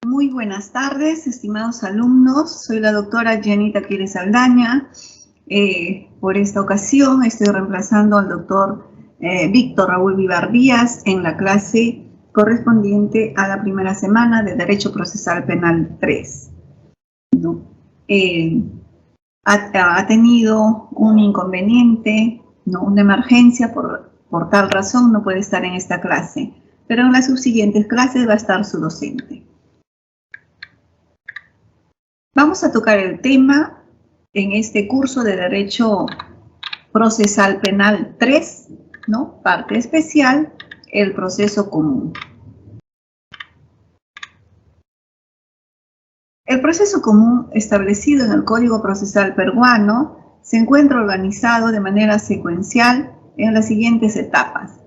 Muy buenas tardes, estimados alumnos. Soy la doctora Jenny Taquires Saldaña. Por esta ocasión estoy reemplazando al doctor Víctor Raúl Vivar Díaz en la clase correspondiente a la primera semana de Derecho Procesal Penal 3. ¿No? Ha tenido un inconveniente, ¿no? Una emergencia, por tal razón no puede estar en esta clase, pero en las subsiguientes clases va a estar su docente. Vamos a tocar el tema en este curso de Derecho Procesal Penal 3, ¿no? Parte especial, el proceso común. El proceso común establecido en el Código Procesal Peruano se encuentra organizado de manera secuencial en las siguientes etapas.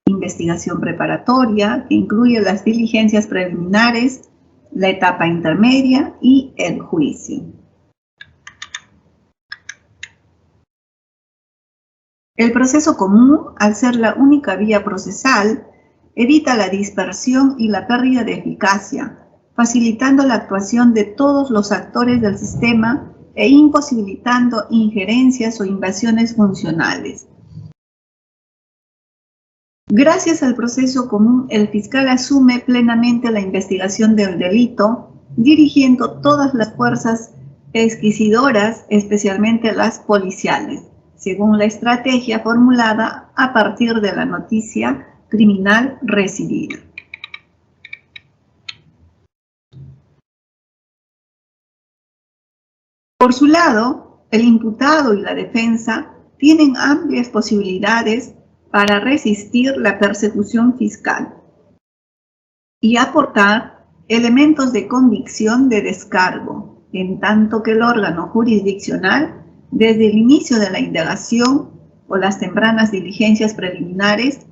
Investigación preparatoria, que incluye las diligencias preliminares, la etapa intermedia y el juicio. El proceso común, al ser la única vía procesal, evita la dispersión y la pérdida de eficacia, facilitando la actuación de todos los actores del sistema e imposibilitando injerencias o invasiones funcionales. Gracias al proceso común, el fiscal asume plenamente la investigación del delito, dirigiendo todas las fuerzas pesquisadoras, especialmente las policiales, según la estrategia formulada a partir de la noticia criminal recibida. Por su lado, el imputado y la defensa tienen amplias posibilidades para resistir la persecución fiscal y aportar elementos de convicción de descargo, en tanto que el órgano jurisdiccional, desde el inicio de la indagación o las tempranas diligencias preliminares,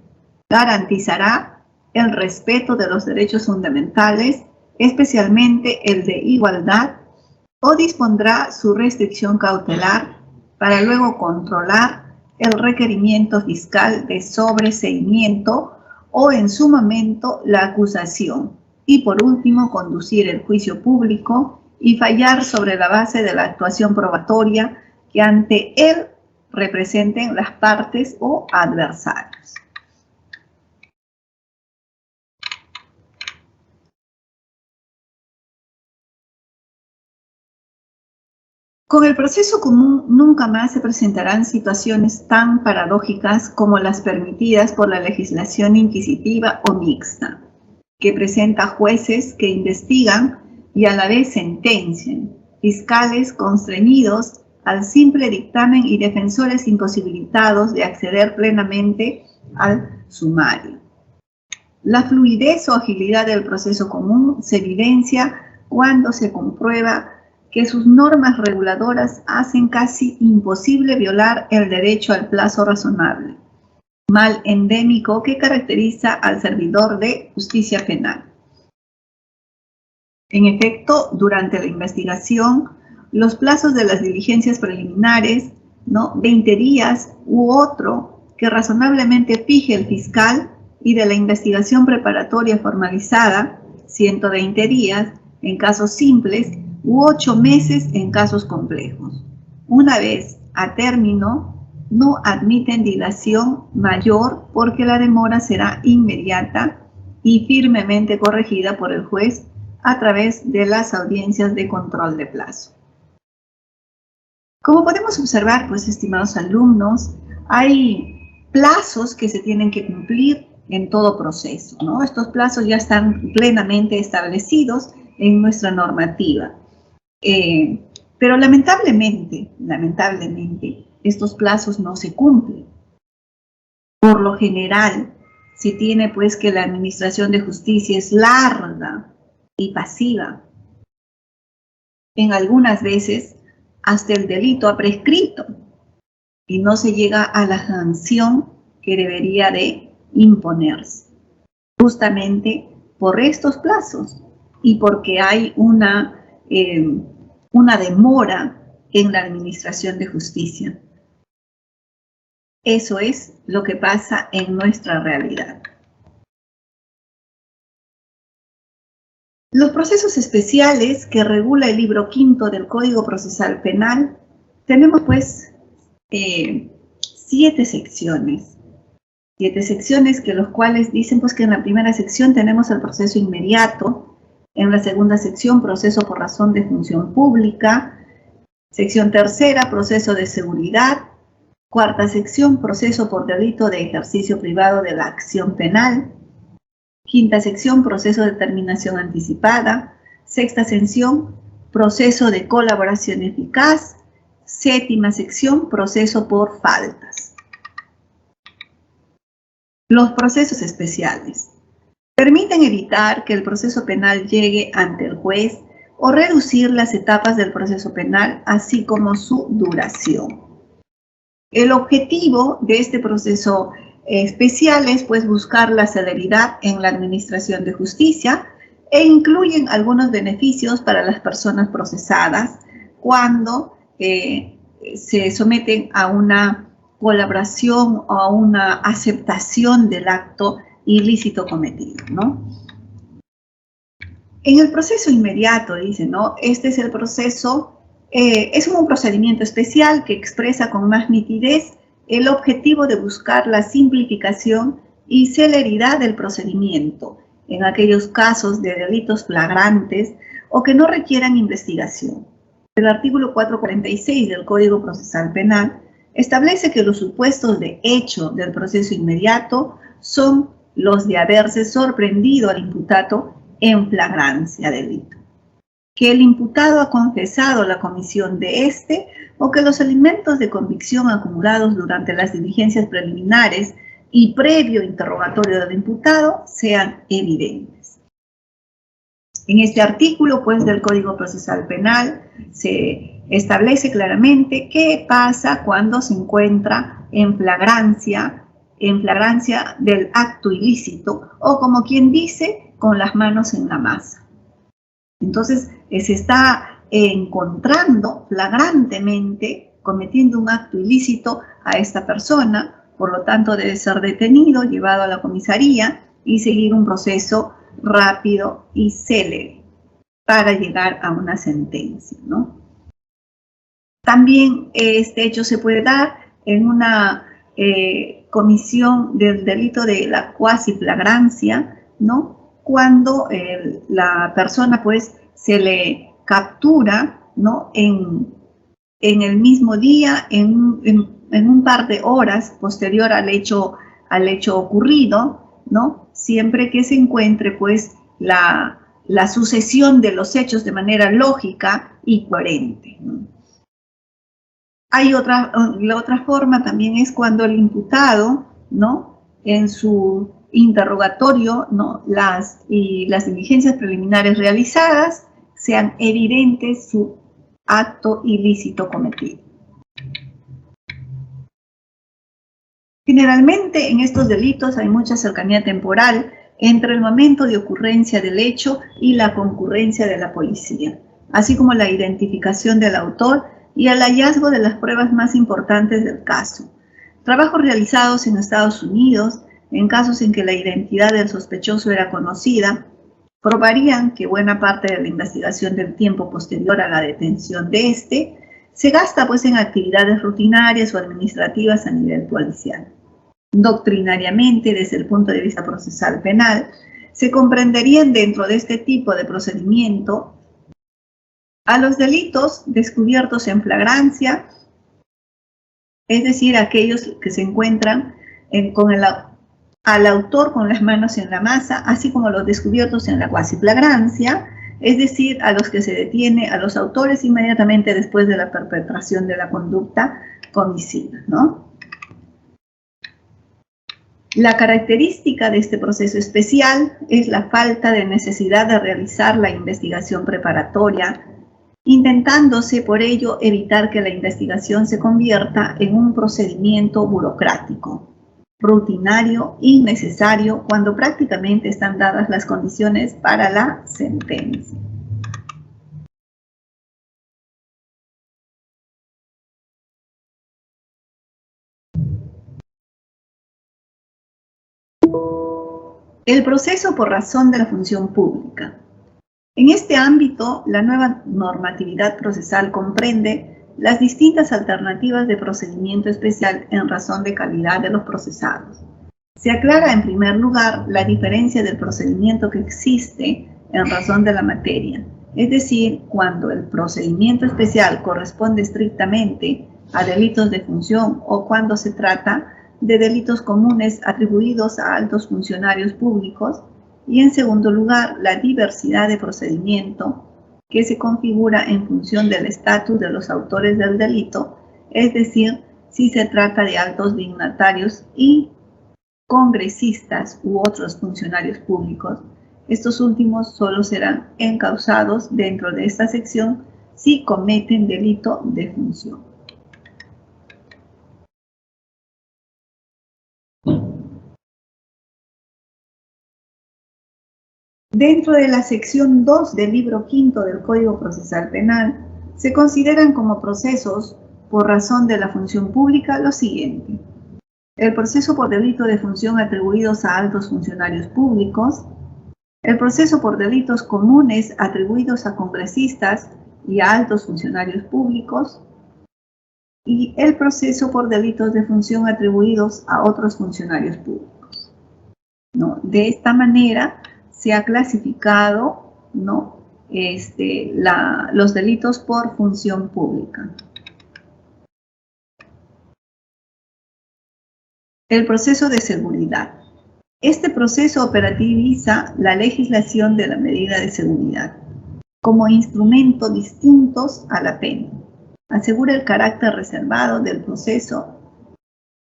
garantizará el respeto de los derechos fundamentales, especialmente el de igualdad, o dispondrá su restricción cautelar para luego controlar el requerimiento fiscal de sobreseimiento o en su momento la acusación y por último conducir el juicio público y fallar sobre la base de la actuación probatoria que ante él representen las partes o adversarios. Con el proceso común nunca más se presentarán situaciones tan paradójicas como las permitidas por la legislación inquisitiva o mixta, que presenta jueces que investigan y a la vez sentencian, fiscales constreñidos al simple dictamen y defensores imposibilitados de acceder plenamente al sumario. La fluidez o agilidad del proceso común se evidencia cuando se comprueba que sus normas reguladoras hacen casi imposible violar el derecho al plazo razonable, mal endémico que caracteriza al servidor de justicia penal. En efecto, durante la investigación, los plazos de las diligencias preliminares, 20 días u otro que razonablemente fije el fiscal, y de la investigación preparatoria formalizada, 120 días en casos simples u 8 meses en casos complejos. Una vez a término, no admiten dilación mayor porque la demora será inmediata y firmemente corregida por el juez a través de las audiencias de control de plazo. Como podemos observar, pues, estimados alumnos, hay plazos que se tienen que cumplir en todo proceso, ¿no? Estos plazos ya están plenamente establecidos en nuestra normativa. Pero lamentablemente, estos plazos no se cumplen. Por lo general, se tiene pues que la administración de justicia es larga y pasiva. En algunas veces, hasta el delito ha prescrito y no se llega a la sanción que debería de imponerse, justamente por estos plazos y porque hay una demora en la administración de justicia. Eso es lo que pasa en nuestra realidad. Los procesos especiales que regula el libro quinto del Código Procesal Penal, tenemos pues 7 secciones. 7 secciones que los cuales dicen pues que en la primera sección tenemos el proceso inmediato, en la segunda sección proceso por razón de función pública, sección tercera proceso de seguridad, cuarta sección proceso por delito de ejercicio privado de la acción penal, quinta sección proceso de terminación anticipada, sexta sección proceso de colaboración eficaz, séptima sección proceso por faltas. Los procesos especiales permiten evitar que el proceso penal llegue ante el juez o reducir las etapas del proceso penal, así como su duración. El objetivo de este proceso especial es pues buscar la celeridad en la administración de justicia e incluyen algunos beneficios para las personas procesadas cuando se someten a una colaboración o a una aceptación del acto ilícito cometido, ¿no? En el proceso inmediato, dice, ¿no? Este es el proceso, es un procedimiento especial que expresa con más nitidez el objetivo de buscar la simplificación y celeridad del procedimiento en aquellos casos de delitos flagrantes o que no requieran investigación. El artículo 446 del Código Procesal Penal establece que los supuestos de hecho del proceso inmediato son los de haberse sorprendido al imputado en flagrancia de delito, que el imputado ha confesado la comisión de este o que los elementos de convicción acumulados durante las diligencias preliminares y previo interrogatorio del imputado sean evidentes. En este artículo, pues, del Código Procesal Penal se establece claramente qué pasa cuando se encuentra en flagrancia del acto ilícito o, como quien dice, con las manos en la masa. Entonces, se está encontrando flagrantemente cometiendo un acto ilícito a esta persona, por lo tanto debe ser detenido, llevado a la comisaría y seguir un proceso rápido y célere para llegar a una sentencia, ¿no? También este hecho se puede dar en una comisión del delito de la cuasi flagrancia, ¿no? Cuando la persona pues se le captura, ¿no? En el mismo día, en un par de horas posterior al hecho ocurrido, ¿no? Siempre que se encuentre pues la sucesión de los hechos de manera lógica y coherente, ¿no? Hay la otra forma también es cuando el imputado, ¿no? En su interrogatorio, ¿no? Las diligencias preliminares realizadas sean evidentes su acto ilícito cometido. Generalmente en estos delitos hay mucha cercanía temporal entre el momento de ocurrencia del hecho y la concurrencia de la policía, así como la identificación del autor y el hallazgo de las pruebas más importantes del caso. Trabajos realizados en Estados Unidos, en casos en que la identidad del sospechoso era conocida, probarían que buena parte de la investigación del tiempo posterior a la detención de este se gasta pues en actividades rutinarias o administrativas a nivel policial. Doctrinariamente, desde el punto de vista procesal penal, se comprenderían dentro de este tipo de procedimiento a los delitos descubiertos en flagrancia, es decir, aquellos que se encuentran al autor con las manos en la masa, así como los descubiertos en la cuasi flagrancia, es decir, a los que se detiene a los autores inmediatamente después de la perpetración de la conducta homicida, ¿no? La característica de este proceso especial es la falta de necesidad de realizar la investigación preparatoria, intentándose por ello evitar que la investigación se convierta en un procedimiento burocrático, rutinario, innecesario, cuando prácticamente están dadas las condiciones para la sentencia. El proceso por razón de la función pública. En este ámbito, la nueva normatividad procesal comprende las distintas alternativas de procedimiento especial en razón de calidad de los procesados. Se aclara en primer lugar la diferencia del procedimiento que existe en razón de la materia, es decir, cuando el procedimiento especial corresponde estrictamente a delitos de función o cuando se trata de delitos comunes atribuidos a altos funcionarios públicos, y en segundo lugar, la diversidad de procedimiento que se configura en función del estatus de los autores del delito, es decir, si se trata de altos dignatarios y congresistas u otros funcionarios públicos. Estos últimos solo serán encausados dentro de esta sección si cometen delito de función. Dentro de la sección 2 del libro quinto del Código Procesal Penal, se consideran como procesos por razón de la función pública lo siguiente: el proceso por delito de función atribuidos a altos funcionarios públicos, el proceso por delitos comunes atribuidos a congresistas y a altos funcionarios públicos, y el proceso por delitos de función atribuidos a otros funcionarios públicos, ¿no? De esta manera se ha clasificado, ¿no?, los delitos por función pública. El proceso de seguridad. Este proceso operativiza la legislación de la medida de seguridad como instrumento distintos a la pena. Asegura el carácter reservado del proceso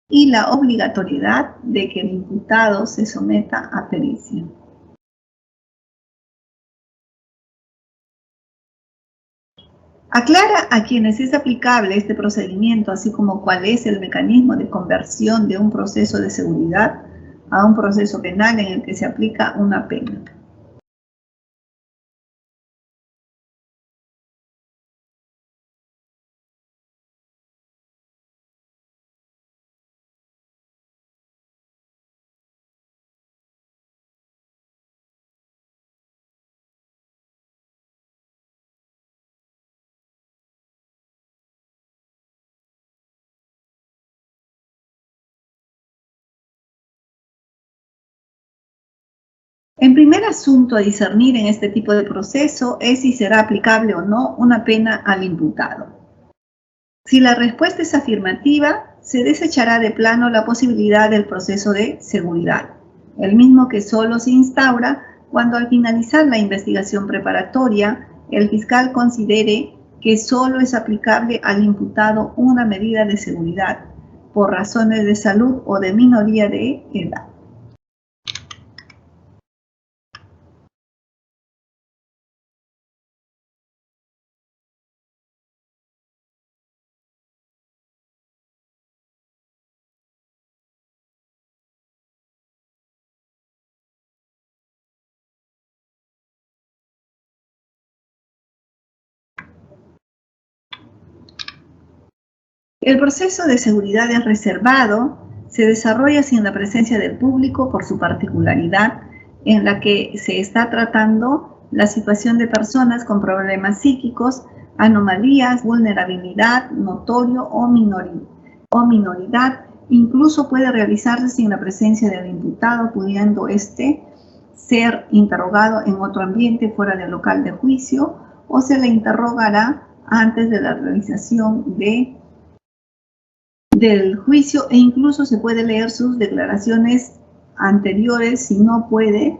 y la obligatoriedad de que el imputado se someta a pericia. Aclara a quienes es aplicable este procedimiento, así como cuál es el mecanismo de conversión de un proceso de seguridad a un proceso penal en el que se aplica una pena. El primer asunto a discernir en este tipo de proceso es si será aplicable o no una pena al imputado. Si la respuesta es afirmativa, se desechará de plano la posibilidad del proceso de seguridad, el mismo que solo se instaura cuando al finalizar la investigación preparatoria, el fiscal considere que solo es aplicable al imputado una medida de seguridad por razones de salud o de minoría de edad. El proceso de seguridad es reservado, se desarrolla sin la presencia del público por su particularidad, en la que se está tratando la situación de personas con problemas psíquicos, anomalías, vulnerabilidad, notorio o minoridad. Incluso puede realizarse sin la presencia del imputado, pudiendo ser interrogado en otro ambiente fuera del local de juicio, o se le interrogará antes de la realización del juicio, e incluso se puede leer sus declaraciones anteriores si no puede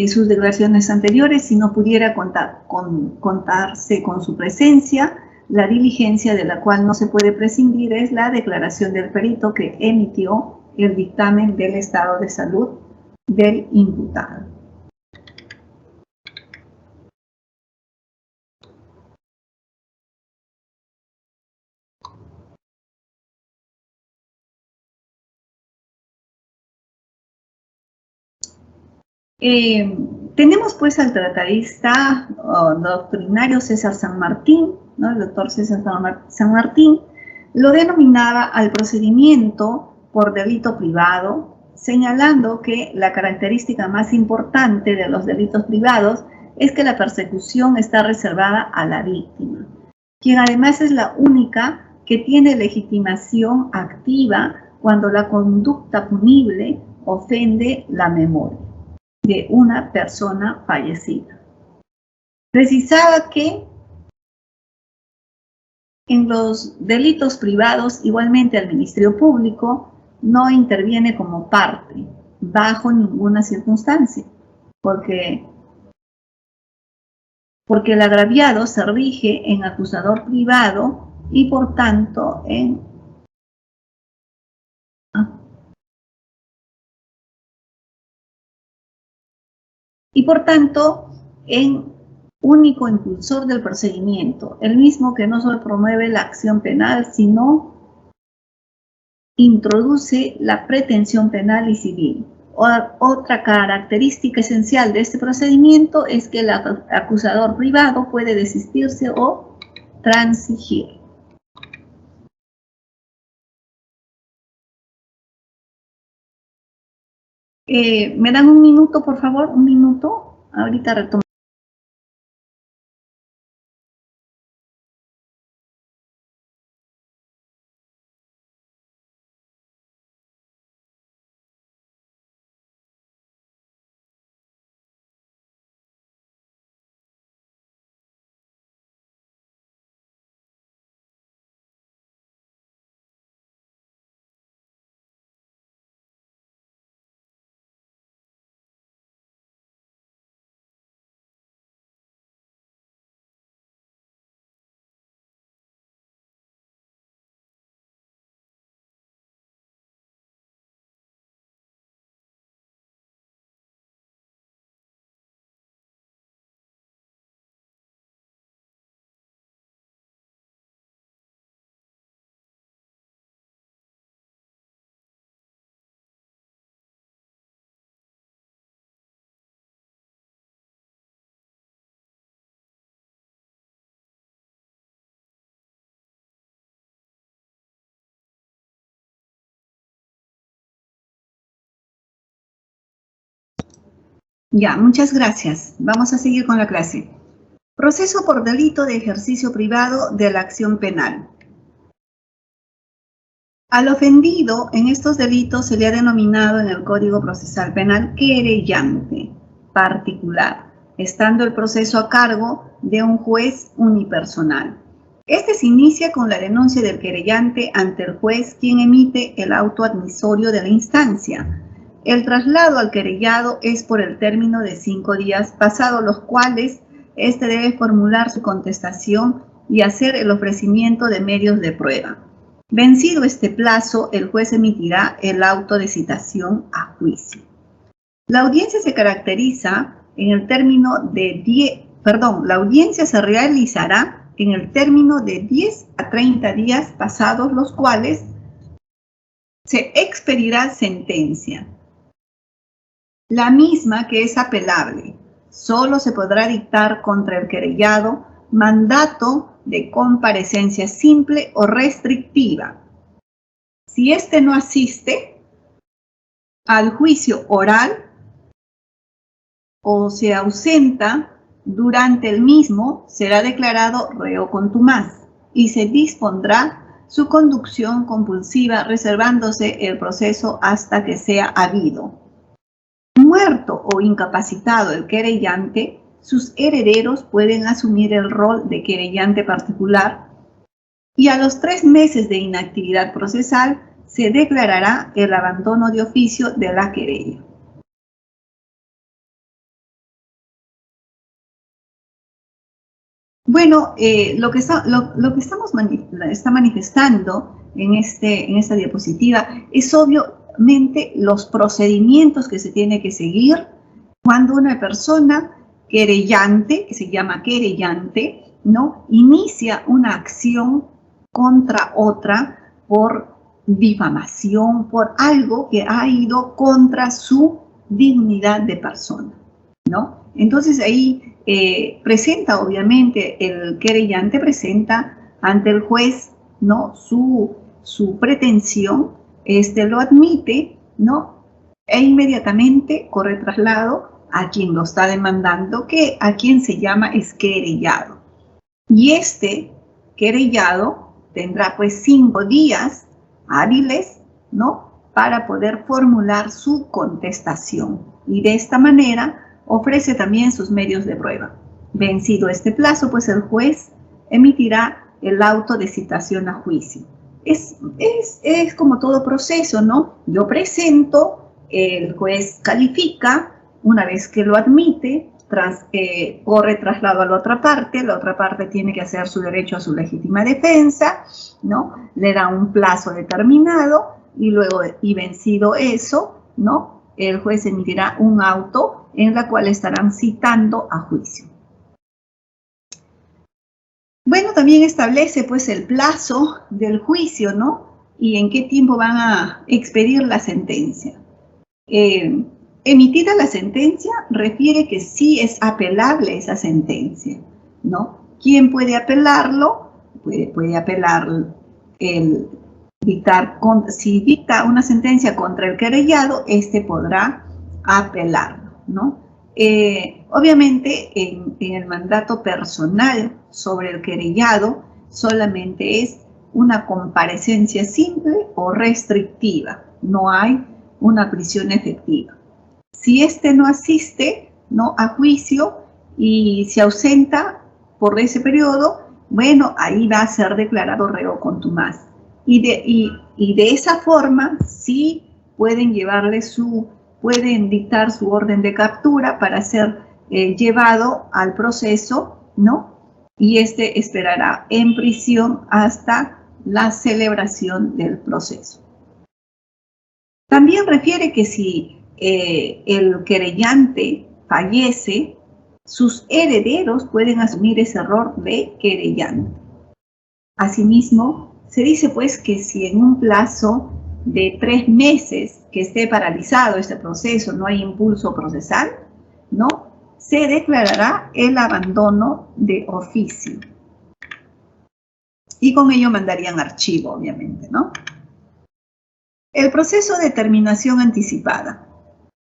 sus declaraciones anteriores, si no pudiera contarse con su presencia. La diligencia de la cual no se puede prescindir es la declaración del perito que emitió el dictamen del estado de salud del imputado. Tenemos pues al tratadista doctrinario César San Martín, ¿no? El doctor César San Martín lo denominaba al procedimiento por delito privado, señalando que la característica más importante de los delitos privados es que la persecución está reservada a la víctima, quien además es la única que tiene legitimación activa cuando la conducta punible ofende la memoria de una persona fallecida. Precisaba que en los delitos privados, igualmente el Ministerio Público no interviene como parte, bajo ninguna circunstancia, porque el agraviado se rige en acusador privado y por tanto en único impulsor del procedimiento, el mismo que no solo promueve la acción penal, sino introduce la pretensión penal y civil. Otra característica esencial de este procedimiento es que el acusador privado puede desistirse o transigir. ¿Me dan un minuto, por favor? Un minuto. Ahorita retomo. Ya, muchas gracias. Vamos a seguir con la clase. Proceso por delito de ejercicio privado de la acción penal. Al ofendido en estos delitos se le ha denominado en el Código Procesal Penal querellante particular, estando el proceso a cargo de un juez unipersonal. Este se inicia con la denuncia del querellante ante el juez, quien emite el auto admisorio de la instancia. El traslado al querellado es por el término de 5 días, pasados los cuales éste debe formular su contestación y hacer el ofrecimiento de medios de prueba. Vencido este plazo, el juez emitirá el auto de citación a juicio. La audiencia se caracteriza en el término de la audiencia se realizará en el término de 10 a 30 días, pasados los cuales se expedirá sentencia. La misma que es apelable. Solo se podrá dictar contra el querellado mandato de comparecencia simple o restrictiva. Si éste no asiste al juicio oral o se ausenta durante el mismo, será declarado reo contumaz y se dispondrá su conducción compulsiva, reservándose el proceso hasta que sea habido. Muerto o incapacitado el querellante, sus herederos pueden asumir el rol de querellante particular y a los 3 meses de inactividad procesal se declarará el abandono de oficio de la querella. Bueno, lo que está manifestando en esta diapositiva es obviamente los procedimientos que se tiene que seguir cuando una persona querellante, que se llama querellante, ¿no?, inicia una acción contra otra por difamación, por algo que ha ido contra su dignidad de persona, ¿no? Entonces ahí presenta, obviamente, el querellante presenta ante el juez, ¿no?, su pretensión, lo admite, ¿no?, e inmediatamente corre traslado a quien lo está demandando, que a quien se llama es querellado. Y este querellado tendrá pues 5 días hábiles, ¿no?, para poder formular su contestación. Y de esta manera ofrece también sus medios de prueba. Vencido este plazo, pues el juez emitirá el auto de citación a juicio. Es como todo proceso, ¿no? Yo presento, el juez califica, una vez que lo admite, corre traslado a la otra parte tiene que hacer su derecho a su legítima defensa, ¿no? Le da un plazo determinado y luego, y vencido eso, ¿no?, el juez emitirá un auto en la cual estarán citando a juicio. Bueno, también establece pues el plazo del juicio, ¿no?, y en qué tiempo van a expedir la sentencia. Emitida la sentencia, refiere que sí es apelable esa sentencia, ¿no? ¿Quién puede apelarlo? Puede apelar si dicta una sentencia contra el querellado, este podrá apelarlo, ¿no? Obviamente, en el mandato personal sobre el querellado, solamente es una comparecencia simple o restrictiva, no hay una prisión efectiva. Si éste no asiste, ¿no?, a juicio y se ausenta por ese periodo, bueno, ahí va a ser declarado reo contumaz. Y de esa forma sí pueden pueden dictar su orden de captura para ser llevado al proceso, ¿no? Y este esperará en prisión hasta la celebración del proceso. También refiere que si el querellante fallece, sus herederos pueden asumir ese error de querellante. Asimismo, se dice pues que si en un plazo de 3 meses que esté paralizado este proceso, no hay impulso procesal, ¿no?, se declarará el abandono de oficio. Y con ello mandarían archivo, obviamente, ¿no? El proceso de terminación anticipada.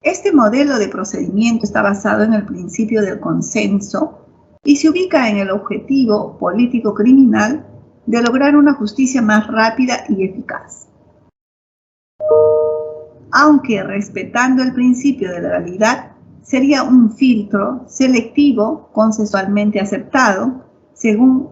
Este modelo de procedimiento está basado en el principio del consenso y se ubica en el objetivo político-criminal de lograr una justicia más rápida y eficaz. Aunque respetando el principio de legalidad, sería un filtro selectivo consensualmente aceptado, según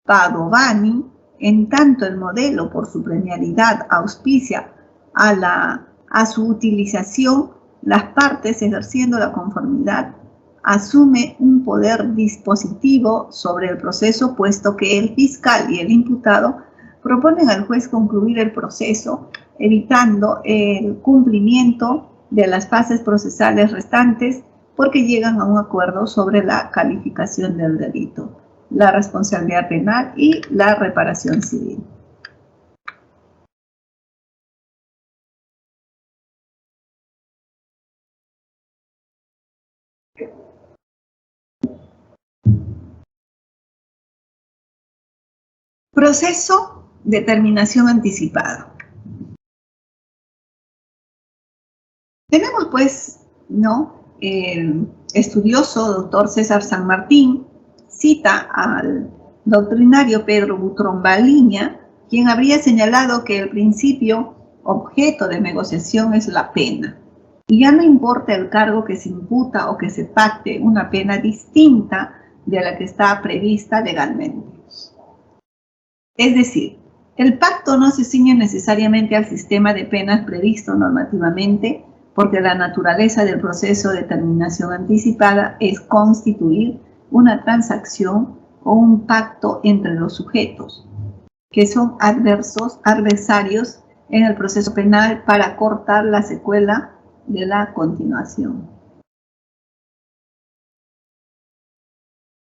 Padovani, en tanto el modelo por su premialidad auspicia a su utilización, las partes ejerciendo la conformidad asume un poder dispositivo sobre el proceso, puesto que el fiscal y el imputado proponen al juez concluir el proceso, evitando el cumplimiento de las fases procesales restantes porque llegan a un acuerdo sobre la calificación del delito, la responsabilidad penal y la reparación civil. Proceso de terminación anticipada. Tenemos pues, ¿no?, el estudioso doctor César San Martín cita al doctrinario Pedro Butrón Baliña, quien habría señalado que el principio objeto de negociación es la pena. Y ya no importa el cargo que se imputa o que se pacte una pena distinta de la que está prevista legalmente. Es decir, el pacto no se ciñe necesariamente al sistema de penas previsto normativamente, porque la naturaleza del proceso de terminación anticipada es constituir una transacción o un pacto entre los sujetos, que son adversarios en el proceso penal para cortar la secuela de la continuación.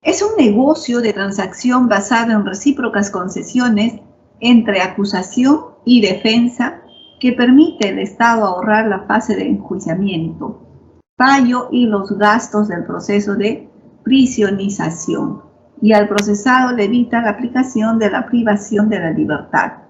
Es un negocio de transacción basado en recíprocas concesiones entre acusación y defensa que permite al Estado ahorrar la fase de enjuiciamiento, fallo y los gastos del proceso de prisionización, y al procesado le evita la aplicación de la privación de la libertad.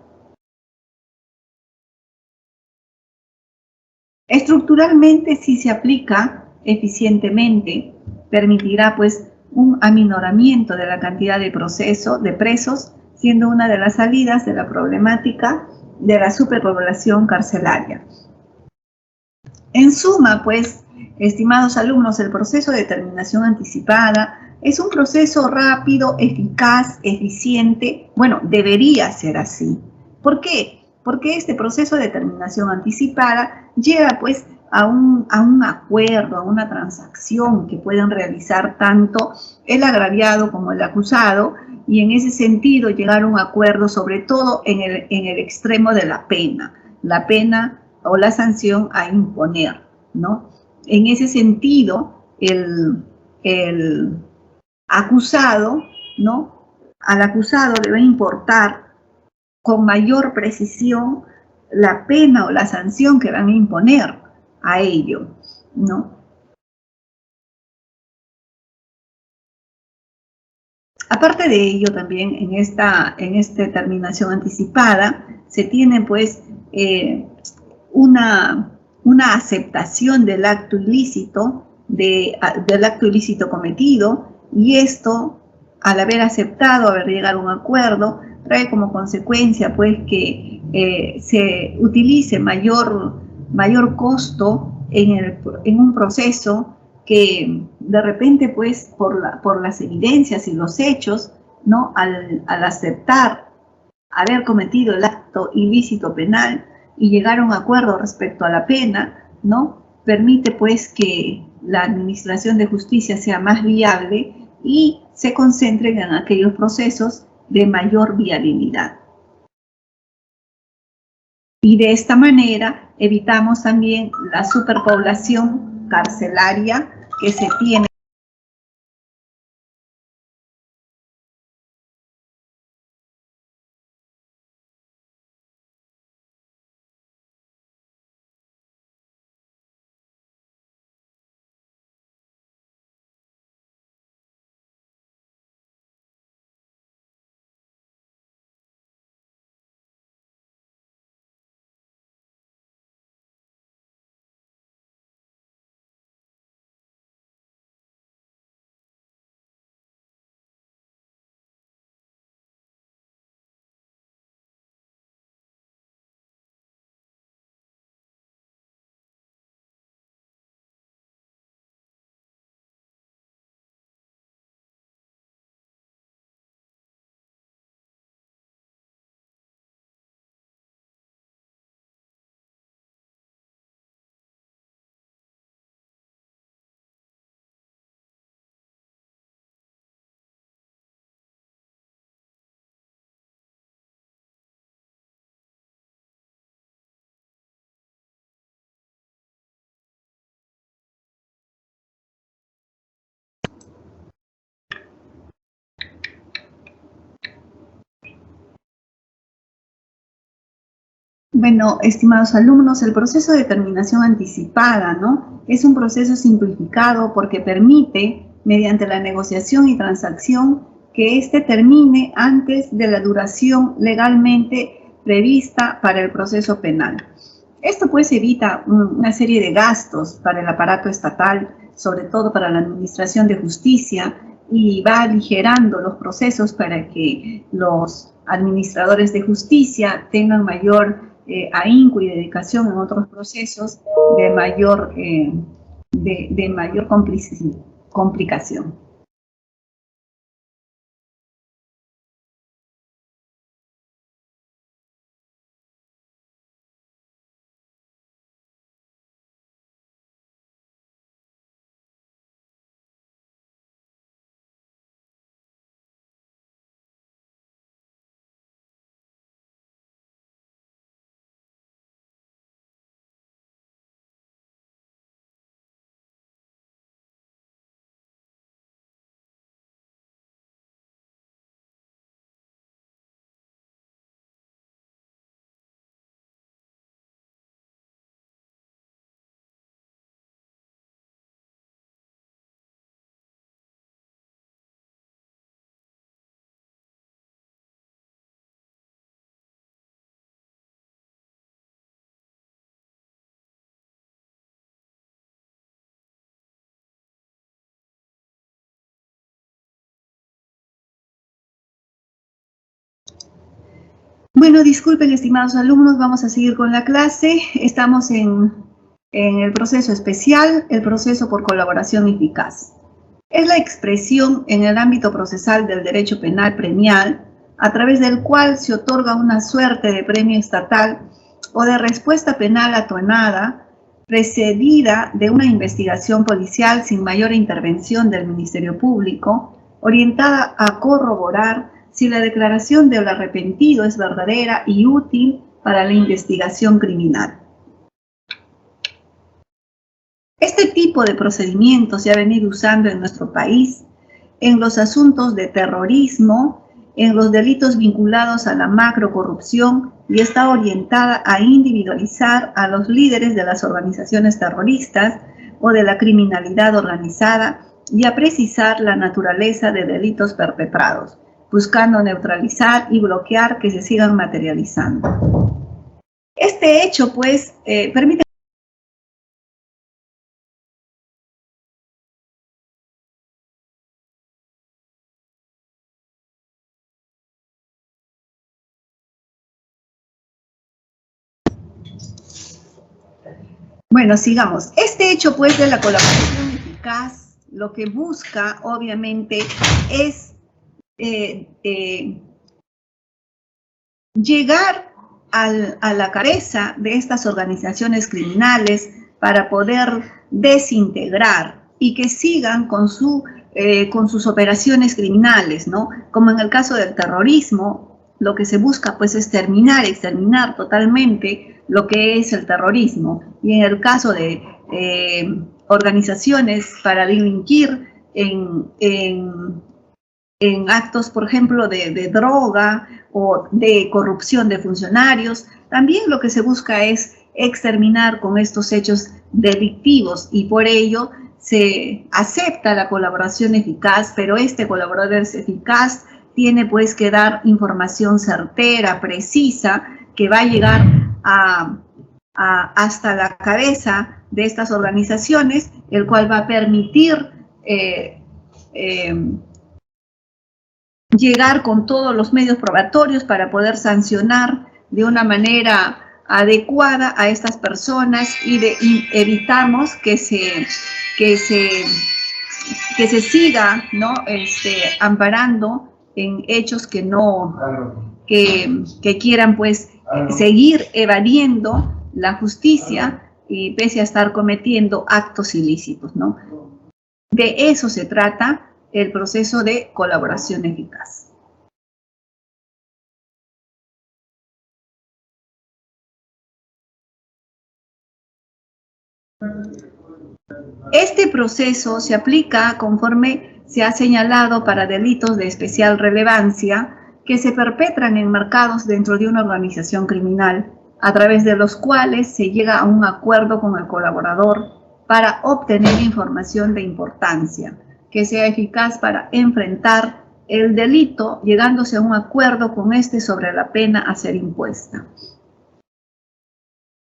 Estructuralmente, si se aplica eficientemente, permitirá pues un aminoramiento de la cantidad de presos, siendo una de las salidas de la problemática de la superpoblación carcelaria. En suma, pues, estimados alumnos, el proceso de determinación anticipada es un proceso rápido, eficaz, eficiente. Bueno, debería ser así. ¿Por qué? Porque este proceso de determinación anticipada lleva pues a un acuerdo, a una transacción que pueden realizar tanto el agraviado como el acusado, y en ese sentido llegar a un acuerdo sobre todo en el extremo de la pena o la sanción a imponer, ¿no? En ese sentido, el acusado, ¿no? Al acusado debe importar con mayor precisión la pena o la sanción que van a imponer a ello, ¿no? Aparte de ello, también en esta determinación anticipada se tiene pues una, una aceptación del acto ilícito cometido, y esto, al haber aceptado, haber llegado a un acuerdo, trae como consecuencia pues que se utilice mayor costo en un proceso que de repente pues por las evidencias y los hechos, ¿no? Al aceptar haber cometido el acto ilícito penal y llegar a un acuerdo respecto a la pena, ¿no? Permite pues que la administración de justicia sea más viable y se concentren en aquellos procesos de mayor viabilidad. Y de esta manera evitamos también la superpoblación carcelaria que se tiene. Bueno, estimados alumnos, el proceso de determinación anticipada, ¿no? Es un proceso simplificado porque permite, mediante la negociación y transacción, que éste termine antes de la duración legalmente prevista para el proceso penal. Esto pues evita una serie de gastos para el aparato estatal, sobre todo para la administración de justicia, y va aligerando los procesos para que los administradores de justicia tengan mayor ahínco y dedicación en otros procesos de mayor complicación. Bueno, disculpen, estimados alumnos, vamos a seguir con la clase. Estamos en el proceso especial, el proceso por colaboración eficaz. Es la expresión en el ámbito procesal del derecho penal premial, a través del cual se otorga una suerte de premio estatal o de respuesta penal atonada, precedida de una investigación policial sin mayor intervención del Ministerio Público, orientada a corroborar si la declaración del arrepentido es verdadera y útil para la investigación criminal. Este tipo de procedimiento se ha venido usando en nuestro país en los asuntos de terrorismo, en los delitos vinculados a la macrocorrupción y está orientada a individualizar a los líderes de las organizaciones terroristas o de la criminalidad organizada y a precisar la naturaleza de delitos perpetrados, buscando neutralizar y bloquear que se sigan materializando. Este hecho, pues, permite Bueno, sigamos. Este hecho, pues, de la colaboración eficaz, lo que busca, obviamente, es llegar a la cabeza de estas organizaciones criminales para poder desintegrar y que sigan con sus operaciones criminales, ¿no? Como en el caso del terrorismo, lo que se busca, pues, es exterminar totalmente lo que es el terrorismo. Y en el caso de organizaciones para delinquir en actos, por ejemplo, de droga o de corrupción de funcionarios, también lo que se busca es exterminar con estos hechos delictivos y por ello se acepta la colaboración eficaz, pero este colaborador eficaz tiene pues que dar información certera, precisa, que va a llegar hasta la cabeza de estas organizaciones, el cual va a permitir llegar con todos los medios probatorios para poder sancionar de una manera adecuada a estas personas y evitamos que se siga, ¿no? Amparando en hechos que no, que quieran pues seguir evadiendo la justicia y pese a estar cometiendo actos ilícitos, ¿no? De eso se trata el proceso de colaboración eficaz. Este proceso se aplica conforme se ha señalado para delitos de especial relevancia que se perpetran enmarcados dentro de una organización criminal, a través de los cuales se llega a un acuerdo con el colaborador para obtener información de importancia que sea eficaz para enfrentar el delito, llegándose a un acuerdo con este sobre la pena a ser impuesta.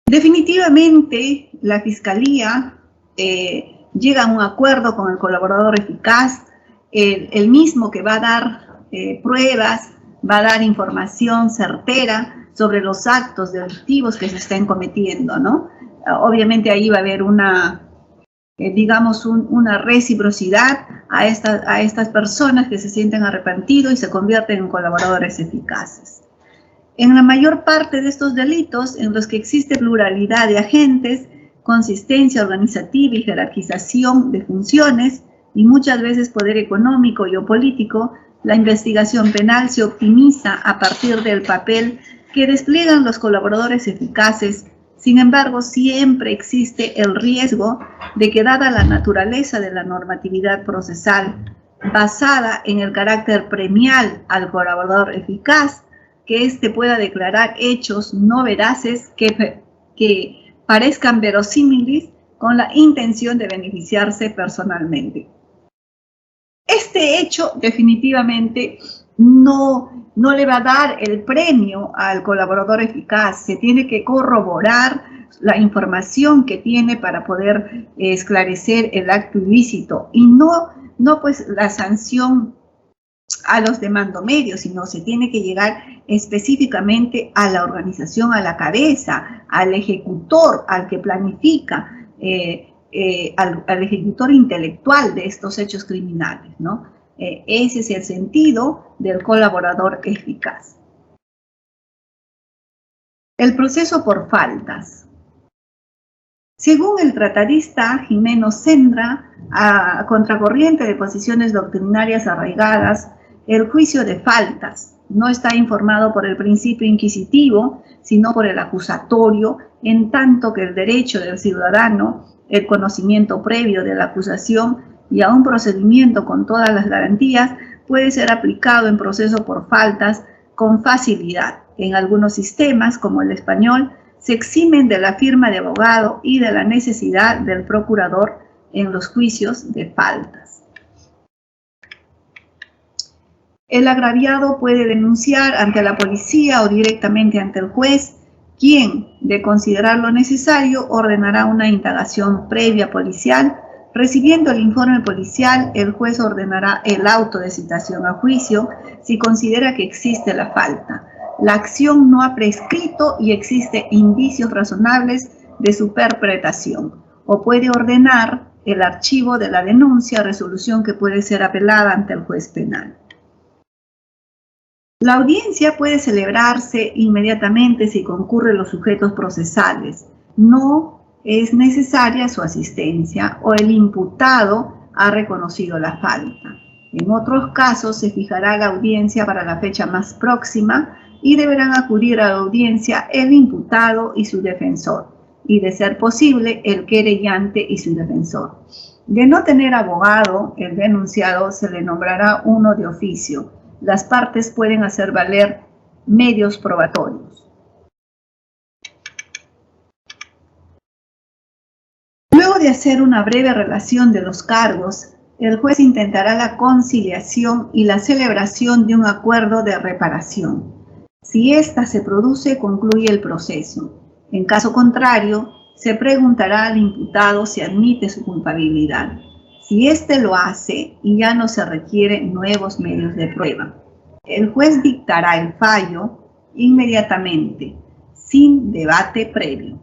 Definitivamente, la Fiscalía llega a un acuerdo con el colaborador eficaz, el mismo que va a dar pruebas, va a dar información certera sobre los actos delictivos que se estén cometiendo, ¿no? Obviamente ahí va a haber una reciprocidad a estas personas que se sienten arrepentidos y se convierten en colaboradores eficaces. En la mayor parte de estos delitos, en los que existe pluralidad de agentes, consistencia organizativa y jerarquización de funciones, y muchas veces poder económico y o político, la investigación penal se optimiza a partir del papel que despliegan los colaboradores eficaces. Sin embargo, siempre existe el riesgo de que, dada la naturaleza de la normatividad procesal, basada en el carácter premial al colaborador eficaz, que éste pueda declarar hechos no veraces que parezcan verosímiles con la intención de beneficiarse personalmente. Este hecho definitivamente no le va a dar el premio al colaborador eficaz. Se tiene que corroborar la información que tiene para poder esclarecer el acto ilícito y no pues la sanción a los demandomedios, sino se tiene que llegar específicamente a la organización, a la cabeza, al ejecutor, al que planifica, al ejecutor intelectual de estos hechos criminales, ¿no? Ese es el sentido del colaborador eficaz. El proceso por faltas. Según el tratadista Jimeno Sendra, a contracorriente de posiciones doctrinarias arraigadas, el juicio de faltas no está informado por el principio inquisitivo, sino por el acusatorio, en tanto que el derecho del ciudadano, el conocimiento previo de la acusación y a un procedimiento con todas las garantías puede ser aplicado en proceso por faltas con facilidad. En algunos sistemas, como el español, se eximen de la firma de abogado y de la necesidad del procurador en los juicios de faltas. El agraviado puede denunciar ante la policía o directamente ante el juez, quien, de considerarlo necesario, ordenará una indagación previa policial. Recibiendo el informe policial, el juez ordenará el auto de citación a juicio si considera que existe la falta. La acción no ha prescrito y existe indicios razonables de su perpetración, o puede ordenar el archivo de la denuncia, resolución que puede ser apelada ante el juez penal. La audiencia puede celebrarse inmediatamente si concurren los sujetos procesales. No es necesaria su asistencia o el imputado ha reconocido la falta. En otros casos se fijará la audiencia para la fecha más próxima y deberán acudir a la audiencia el imputado y su defensor, y de ser posible el querellante y su defensor. De no tener abogado, el denunciado se le nombrará uno de oficio. Las partes pueden hacer valer medios probatorios. Luego de hacer una breve relación de los cargos, el juez intentará la conciliación y la celebración de un acuerdo de reparación. Si ésta se produce, concluye el proceso. En caso contrario, se preguntará al imputado si admite su culpabilidad. Si éste lo hace y ya no se requieren nuevos medios de prueba, el juez dictará el fallo inmediatamente, sin debate previo.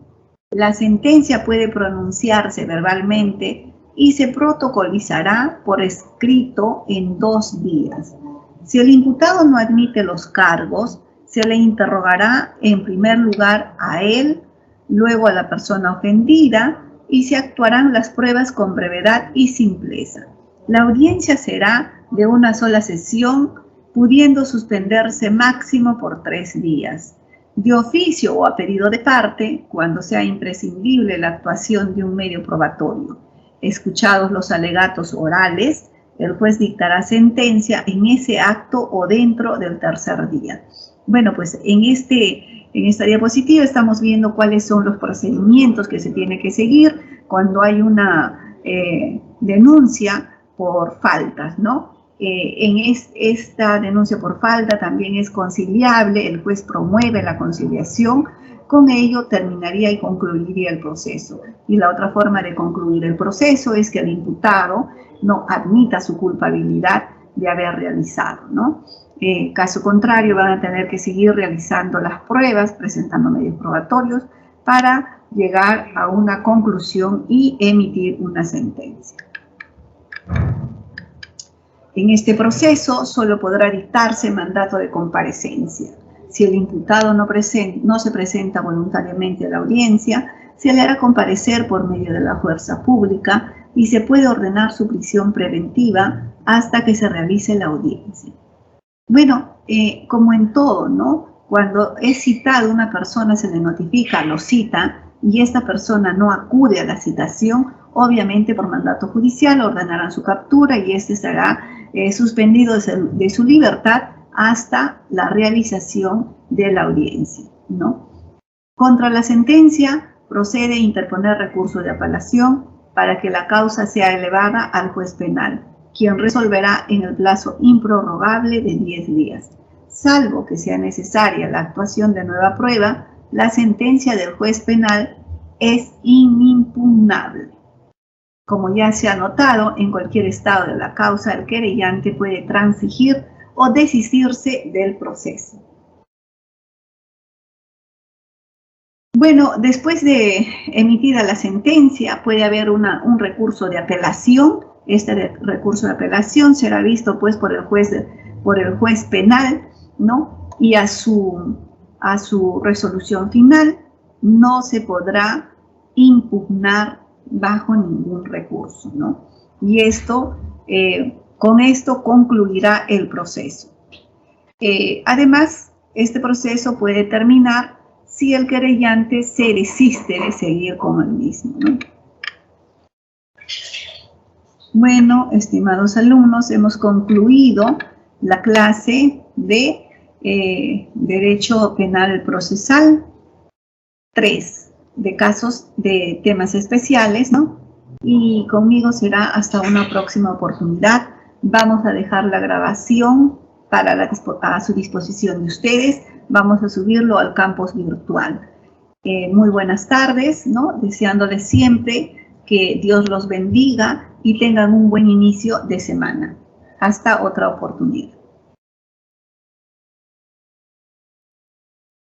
La sentencia puede pronunciarse verbalmente y se protocolizará por escrito en 2 días. Si el imputado no admite los cargos, se le interrogará en primer lugar a él, luego a la persona ofendida, y se actuarán las pruebas con brevedad y simpleza. La audiencia será de una sola sesión, pudiendo suspenderse máximo por 3 días. De oficio o a pedido de parte, cuando sea imprescindible la actuación de un medio probatorio. Escuchados los alegatos orales, el juez dictará sentencia en ese acto o dentro del 3er día. Bueno, pues en esta diapositiva estamos viendo cuáles son los procedimientos que se tiene que seguir cuando hay una denuncia por faltas, ¿no? Esta denuncia por falta también es conciliable, el juez promueve la conciliación, con ello terminaría y concluiría el proceso. Y la otra forma de concluir el proceso es que el imputado no admita su culpabilidad de haber realizado, ¿no? Caso contrario, van a tener que seguir realizando las pruebas, presentando medios probatorios para llegar a una conclusión y emitir una sentencia. En este proceso solo podrá dictarse mandato de comparecencia. Si el imputado no se presenta voluntariamente a la audiencia, se le hará comparecer por medio de la fuerza pública y se puede ordenar su prisión preventiva hasta que se realice la audiencia. Bueno, como en todo, ¿no? Cuando es citado una persona, se le notifica, lo cita, y esta persona no acude a la citación, obviamente por mandato judicial ordenarán su captura y este será suspendido de su libertad hasta la realización de la audiencia, ¿no? Contra la sentencia procede a interponer recurso de apelación para que la causa sea elevada al juez penal, quien resolverá en el plazo improrrogable de 10 días. Salvo que sea necesaria la actuación de nueva prueba, la sentencia del juez penal es inimpugnable. Como ya se ha notado, en cualquier estado de la causa, el querellante puede transigir o desistirse del proceso. Bueno, después de emitida la sentencia, puede haber un recurso de apelación. Este recurso de apelación será visto pues por el juez penal, ¿no? Y a su resolución final no se podrá impugnar bajo ningún recurso, ¿no? Y con esto concluirá el proceso. Además, este proceso puede terminar si el querellante se desiste de seguir con el mismo, ¿no? Bueno, estimados alumnos, hemos concluido la clase de Derecho Penal Procesal 3, de casos de temas especiales, ¿no? Y conmigo será hasta una próxima oportunidad. Vamos a dejar la grabación a su disposición de ustedes. Vamos a subirlo al campus virtual. Muy buenas tardes, ¿no? Deseándoles siempre que Dios los bendiga y tengan un buen inicio de semana. Hasta otra oportunidad.